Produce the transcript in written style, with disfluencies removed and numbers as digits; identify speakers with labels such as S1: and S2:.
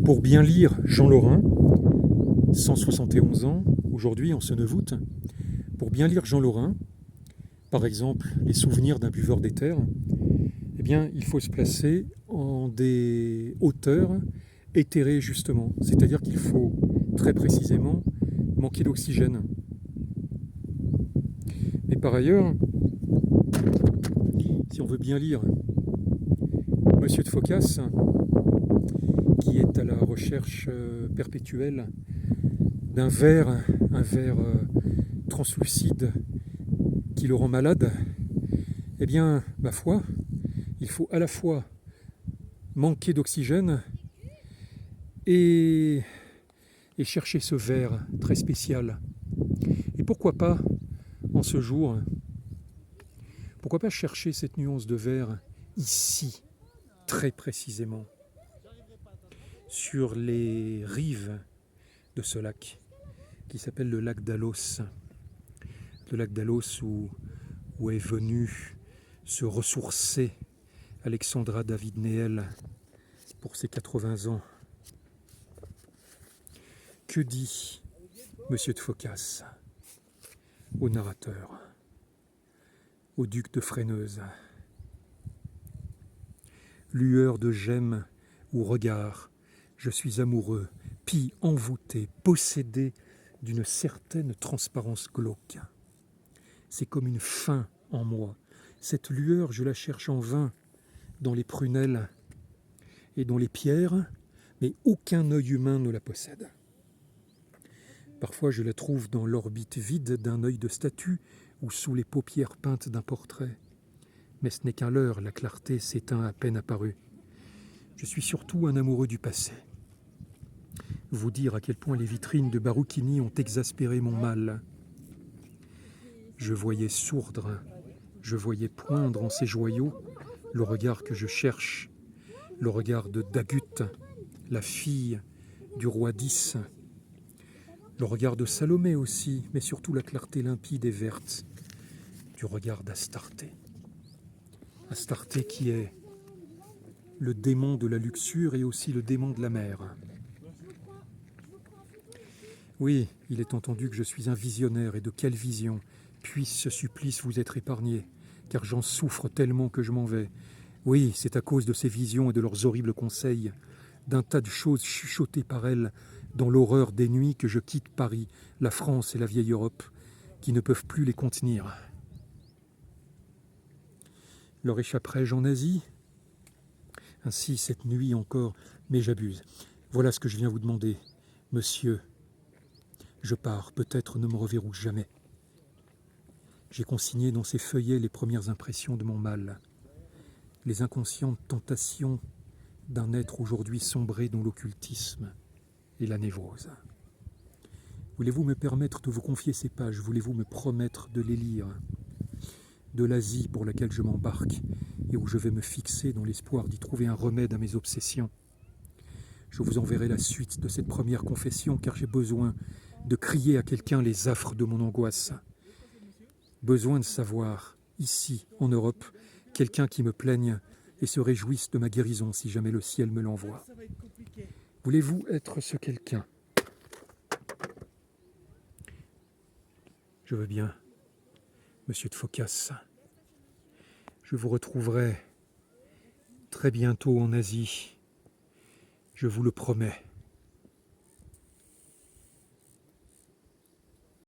S1: Pour bien lire Jean Lorrain, 171 ans, aujourd'hui en ce 9 août, pour bien lire Jean Lorrain, par exemple les souvenirs d'un buveur d'éther, eh bien il faut se placer en des hauteurs éthérées justement, c'est-à-dire qu'il faut très précisément manquer d'oxygène. Mais par ailleurs, si on veut bien lire Monsieur de Phocas, qui est à la recherche perpétuelle d'un verre, un verre translucide qui le rend malade, eh bien, ma foi, il faut à la fois manquer d'oxygène et chercher ce verre très spécial. Et pourquoi pas, en ce jour, pourquoi pas chercher cette nuance de verre ici, très précisément, sur les rives de ce lac, qui s'appelle le lac d'Alos. Le lac d'Alos où est venu se ressourcer Alexandra David Néel pour ses 80 ans. Que dit Monsieur de Phocas au narrateur, au duc de Freineuse? Lueur de gemme ou regard, je suis amoureux, pie envoûté, possédé d'une certaine transparence glauque. C'est comme une faim en moi. Cette lueur, je la cherche en vain dans les prunelles et dans les pierres, mais aucun œil humain ne la possède. Parfois, je la trouve dans l'orbite vide d'un œil de statue ou sous les paupières peintes d'un portrait. Mais ce n'est qu'un leurre, la clarté s'éteint à peine apparue. Je suis surtout un amoureux du passé. Vous dire à quel point les vitrines de Barouchini ont exaspéré mon mal. Je voyais sourdre, je voyais poindre en ces joyaux le regard que je cherche, le regard de Dagut, la fille du roi Dys, le regard de Salomé aussi, mais surtout la clarté limpide et verte du regard d'Astarté. Astarté qui est le démon de la luxure et aussi le démon de la mer. Oui, il est entendu que je suis un visionnaire, et de quelle vision puisse ce supplice vous être épargné, car j'en souffre tellement que je m'en vais. Oui, c'est à cause de ces visions et de leurs horribles conseils, d'un tas de choses chuchotées par elles, dans l'horreur des nuits, que je quitte Paris, la France et la vieille Europe, qui ne peuvent plus les contenir. Leur échapperai-je en Asie? Ainsi, cette nuit encore, mais j'abuse. Voilà ce que je viens vous demander. Monsieur, je pars, peut-être ne me reverrou jamais. J'ai consigné dans ces feuillets les premières impressions de mon mal, les inconscientes tentations d'un être aujourd'hui sombré dans l'occultisme et la névrose. Voulez-vous me permettre de vous confier ces pages? Voulez-vous me promettre de les lire? De l'Asie pour laquelle je m'embarque et où je vais me fixer dans l'espoir d'y trouver un remède à mes obsessions. Je vous enverrai la suite de cette première confession, car j'ai besoin de crier à quelqu'un les affres de mon angoisse. Besoin de savoir, ici, en Europe, quelqu'un qui me plaigne et se réjouisse de ma guérison si jamais le ciel me l'envoie. Voulez-vous être ce quelqu'un? Je veux bien, Monsieur de Phocas. Je vous retrouverai très bientôt en Asie, je vous le promets.